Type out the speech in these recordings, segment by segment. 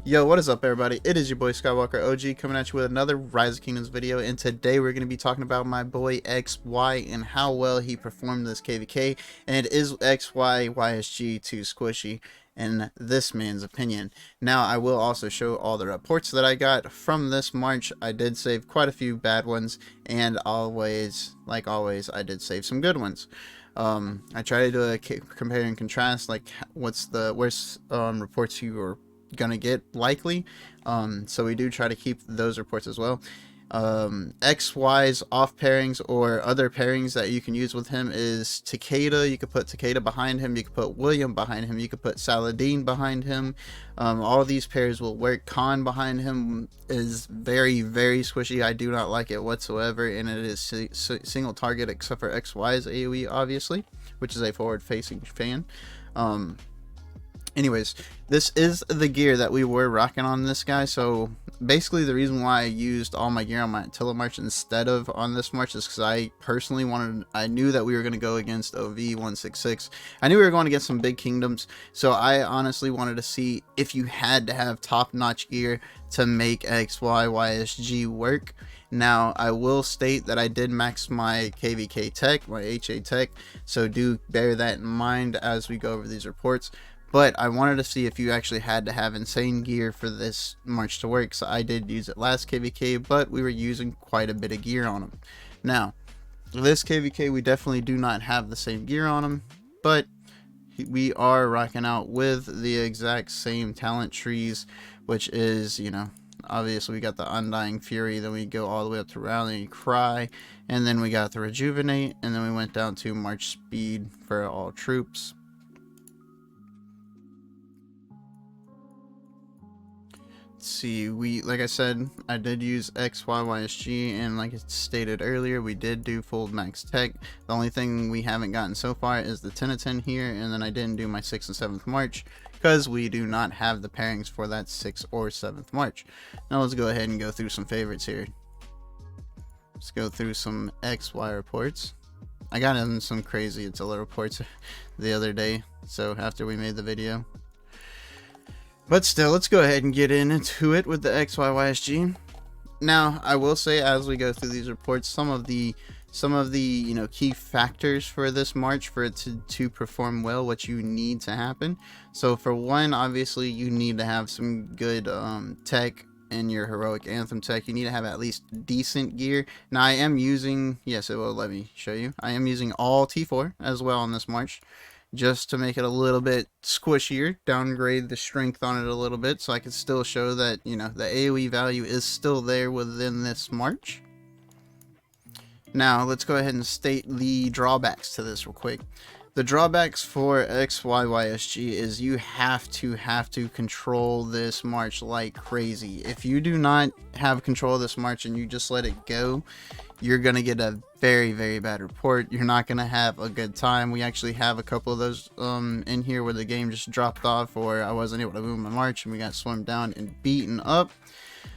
Yo, what is up, everybody? It is your boy Skywalker OG coming at you with another Rise of Kingdoms video, and today we're going to be talking about my boy XY and how well he performed this KVK, and it is Xy+Ysg too squishy in this man's opinion. Now, I will also show all the reports that I got from this March. I did save quite a few bad ones, and always, like always, I did save some good ones. I try to do a compare and contrast, like what's the worst reports you were gonna get likely, so we do try to keep those reports as well. XY's off pairings or other pairings that you can use with him is Takeda. You could put Takeda behind him, you could put William behind him, you could put Saladin behind him. All these pairs will work. Khan behind him is very squishy. I do not like it whatsoever, and it is single target except for XY's AoE, obviously, which is a forward facing fan. Anyways, this is the gear that we were rocking on this guy. So basically the reason why I used all my gear on my Attila March instead of on this March is because I knew that we were going to go against OV166. I knew we were going to get some big kingdoms, so I honestly wanted to see if you had to have top-notch gear to make Xy+Ysg work. Now, I will state that I did max my KVK tech, my HA tech, so do bear that in mind as we go over these reports. But I wanted to see if you actually had to have insane gear for this March to work. So I did use it last KVK, but we were using quite a bit of gear on him. Now, this KVK, we definitely do not have the same gear on him, but we are rocking out with the exact same talent trees, which is, you know, obviously we got the Undying Fury, then we go all the way up to Rallying Cry, and then we got the Rejuvenate, and then we went down to March Speed for all troops. See, like I said, I did use Xy+Ysg, and like I stated earlier, we did do full max tech. The only thing we haven't gotten so far is the 10 of 10 here, and then I didn't do my 6th and 7th March because we do not have the pairings for that 6th or 7th March. Now let's go ahead and go through some favorites here. Let's go through some XY reports. I got in some crazy Attila reports the other day, so after we made the video. But still, let's go ahead and get into it with the Xy+Ysg. Now, I will say as we go through these reports, some of the you know, key factors for this March for it to perform well, what you need to happen. So for one, obviously you need to have some good tech in your heroic anthem tech. You need to have at least decent gear. Now I am using, yes, it will let me show you, I am using all T4 as well on this March, just to make it a little bit squishier, downgrade the strength on it a little bit, so I can still show that, you know, the AoE value is still there within this March. Now, let's go ahead and state the drawbacks to this real quick. The drawbacks for Xy+Ysg is you have to control this March like crazy. If you do not have control of this March and you just let it go, you're going to get a very bad report. You're not going to have a good time. We actually have a couple of those in here where the game just dropped off, or I wasn't able to move my March and we got swarmed down and beaten up.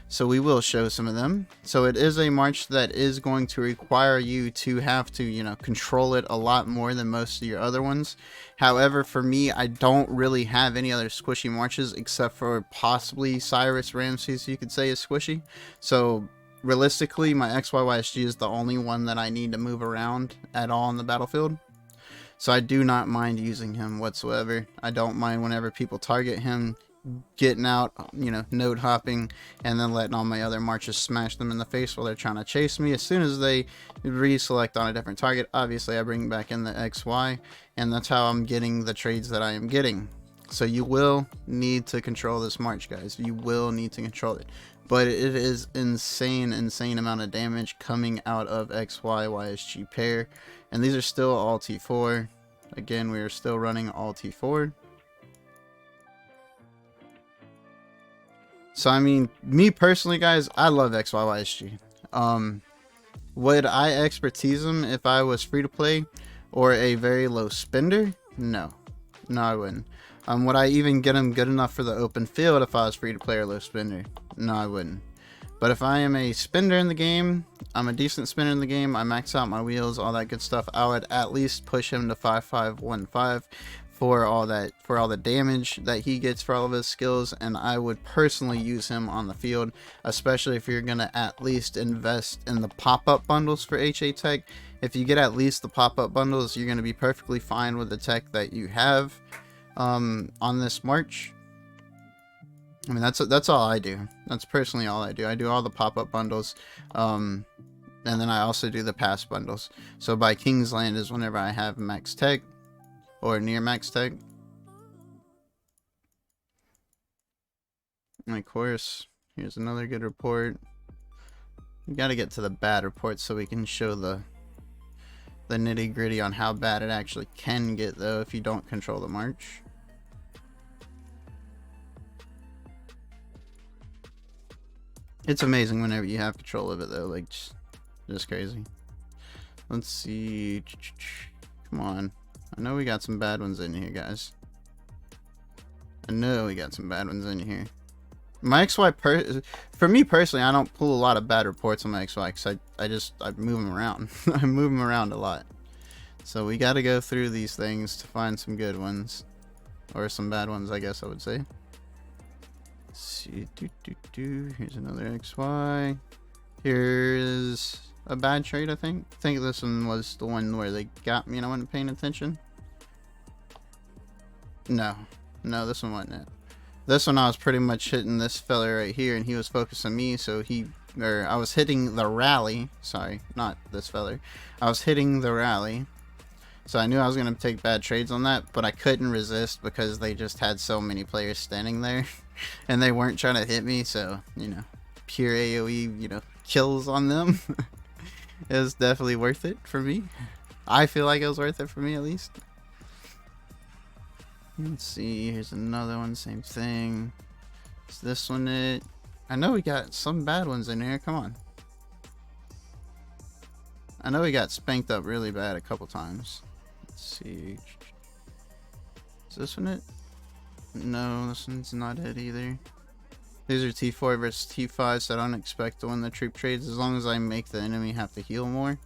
So we will show some of them. So it is a March that is going to require you to have to, you know, control it a lot more than most of your other ones. However, for me, I don't really have any other squishy Marches except for possibly Cyrus Ramses, you could say, is squishy. So realistically, my Xy+Ysg is the only one that I need to move around at all on the battlefield. So I do not mind using him whatsoever. I don't mind whenever people target him getting out, you know, node hopping, and then letting all my other Marches smash them in the face while they're trying to chase me. As soon as they reselect on a different target, obviously I bring back in the XY, and that's how I'm getting the trades that I am getting. So you will need to control this March, guys. You will need to control it. But it is insane amount of damage coming out of Xy+Ysg pair. And these are still all T4. Again, we are still running all T4. So, I mean, me personally, guys, I love Xy+Ysg. Would I expertise him if I was free to play or a very low spender? No. No, I wouldn't. Would I even get him good enough for the open field if I was free to play or low spender? No, I wouldn't. But if I am a spender in the game, I'm a decent spinner in the game, I max out my wheels, all that good stuff, I would at least push him to 5.515 for all the damage that he gets for all of his skills, and I would personally use him on the field, especially if you're gonna at least invest in the pop-up bundles for HA tech. If you get at least the pop-up bundles, you're gonna be perfectly fine with the tech that you have on this March. I mean, that's all I do. That's personally all I do. I do all the pop-up bundles, and then I also do the pass bundles. So by Kingsland is whenever I have max tech or near max tech. And of course, here's another good report. We got to get to the bad reports so we can show the nitty gritty on how bad it actually can get, though, if you don't control the march. It's amazing whenever you have control of it, though. Like, just crazy. Let's see. Come on. I know we got some bad ones in here, guys. I know we got some bad ones in here. My XY, for me personally, I don't pull a lot of bad reports on my XY because I move them around. I move them around a lot. So we got to go through these things to find some good ones. Or some bad ones, I guess I would say. Let's see. Here's another XY. Here's a bad trade, I think. I think this one was the one where they got me and I wasn't paying attention. No, this one wasn't it. This one I was pretty much hitting this fella right here, and he was focusing me, so I was hitting the rally. Sorry, not this fella. I was hitting the rally, so I knew I was gonna take bad trades on that, but I couldn't resist because they just had so many players standing there, and they weren't trying to hit me. So pure AOE, kills on them. It was definitely worth it for me. I feel like it was worth it for me, at least. Let's see, here's another one, same thing. Is this one it? I know we got some bad ones in here, come on. I know we got spanked up really bad a couple times. Let's see. Is this one it? No, this one's not it either. These are T4 versus T5, so I don't expect to win the troop trades as long as I make the enemy have to heal more.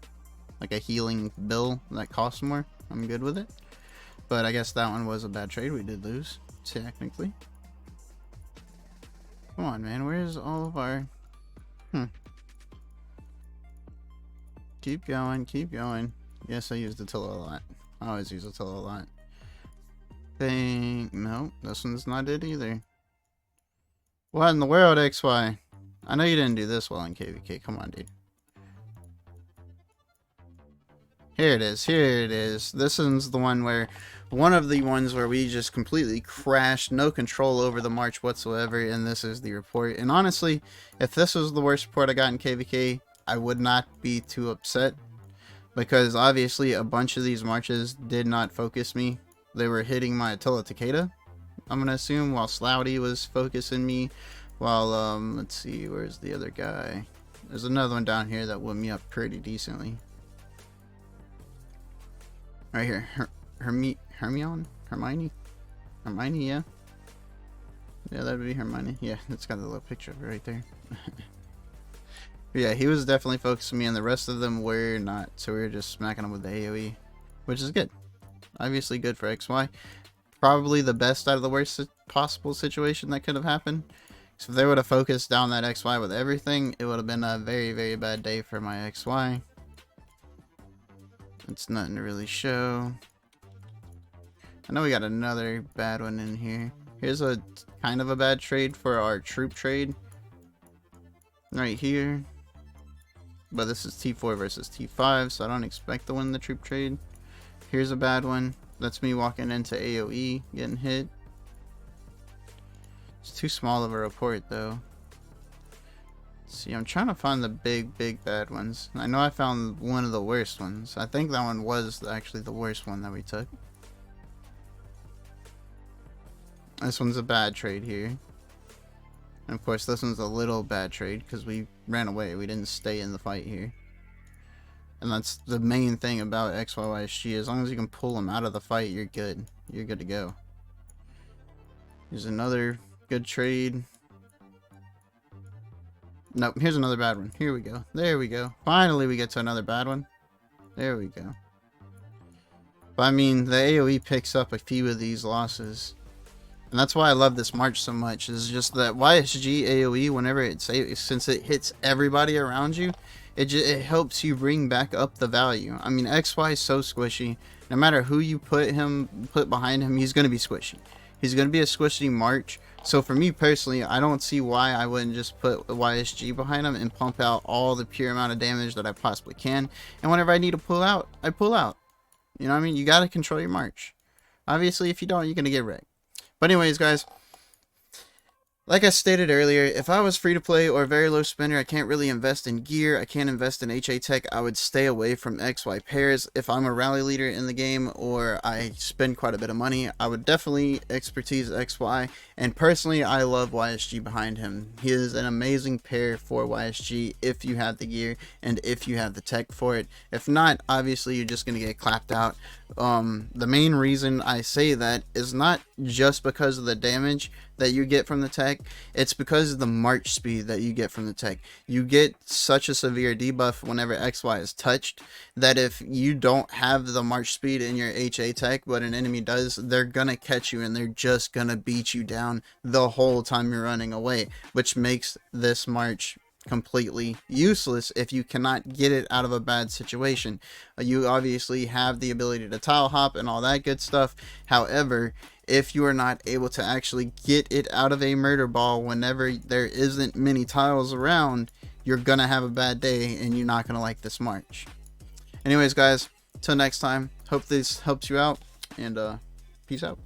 Like a healing bill that costs more, I'm good with it. But I guess that one was a bad trade. We did lose, technically. Come on, man. Where's all of our... Keep going, keep going. Yes, I used Attila a lot. I always use Attila a lot. No, this one's not it either. What in the world, XY? I know you didn't do this well in KVK. Come on, dude. Here it is. Here it is. This one's the one where... One of the ones where we just completely crashed, no control over the march whatsoever, and this is the report. And honestly, if this was the worst report I got in KVK, I would not be too upset, because obviously a bunch of these marches did not focus me. They were hitting my Attila Takeda, I'm gonna assume, while Slouty was focusing me, while, let's see, where's the other guy? There's another one down here that whooped me up pretty decently. Right here, Hermione, yeah. Yeah, that would be Hermione. Yeah, it's got the little picture of it right there. But yeah, he was definitely focusing me, and the rest of them were not. So we were just smacking them with the AoE, which is good. Obviously good for XY. Probably the best out of the worst possible situation that could have happened. So if they would have focused down that XY with everything, it would have been a very, very bad day for my XY. It's nothing to really show. I know we got another bad one in here. Here's a kind of a bad trade for our troop trade. Right here. But this is T4 versus T5, so I don't expect to win the troop trade. Here's a bad one. That's me walking into AoE, getting hit. It's too small of a report, though. Let's see, I'm trying to find the big bad ones. I know I found one of the worst ones. I think that one was actually the worst one that we took. This one's a bad trade here. And of course, this one's a little bad trade because we ran away. We didn't stay in the fight here. And that's the main thing about Xy+Ysg. As long as you can pull them out of the fight, you're good. You're good to go. Here's another good trade. Nope, here's another bad one. Here we go. There we go. Finally, we get to another bad one. There we go. But I mean, the AoE picks up a few of these losses. And that's why I love this March so much, is just that YSG AoE, whenever since it hits everybody around you, it helps you bring back up the value. I mean, XY is so squishy. No matter who you put behind him, he's going to be squishy. He's going to be a squishy March. So for me personally, I don't see why I wouldn't just put YSG behind him and pump out all the pure amount of damage that I possibly can. And whenever I need to pull out, I pull out. You know what I mean? You got to control your March. Obviously, if you don't, you're going to get wrecked. But anyways, guys, like I stated earlier, if I was free to play or very low spender, I can't really invest in gear, I can't invest in HA tech, I would stay away from XY pairs. If I'm a rally leader in the game or I spend quite a bit of money, I would definitely expertise XY. And personally, I love YSG behind him. He is an amazing pair for YSG if you have the gear and if you have the tech for it. If not, obviously you're just going to get clapped out. The main reason I say that is not just because of the damage that you get from the tech, it's because of the march speed that you get from the tech. You get such a severe debuff whenever XY is touched that if you don't have the march speed in your HA tech, but an enemy does, they're gonna catch you and they're just gonna beat you down the whole time you're running away, which makes this march completely useless if you cannot get it out of a bad situation. You obviously have the ability to tile hop and all that good stuff. However, if you are not able to actually get it out of a murder ball whenever there isn't many tiles around, you're gonna have a bad day and you're not gonna like this march. Anyways, guys, till next time, hope this helps you out, and peace out.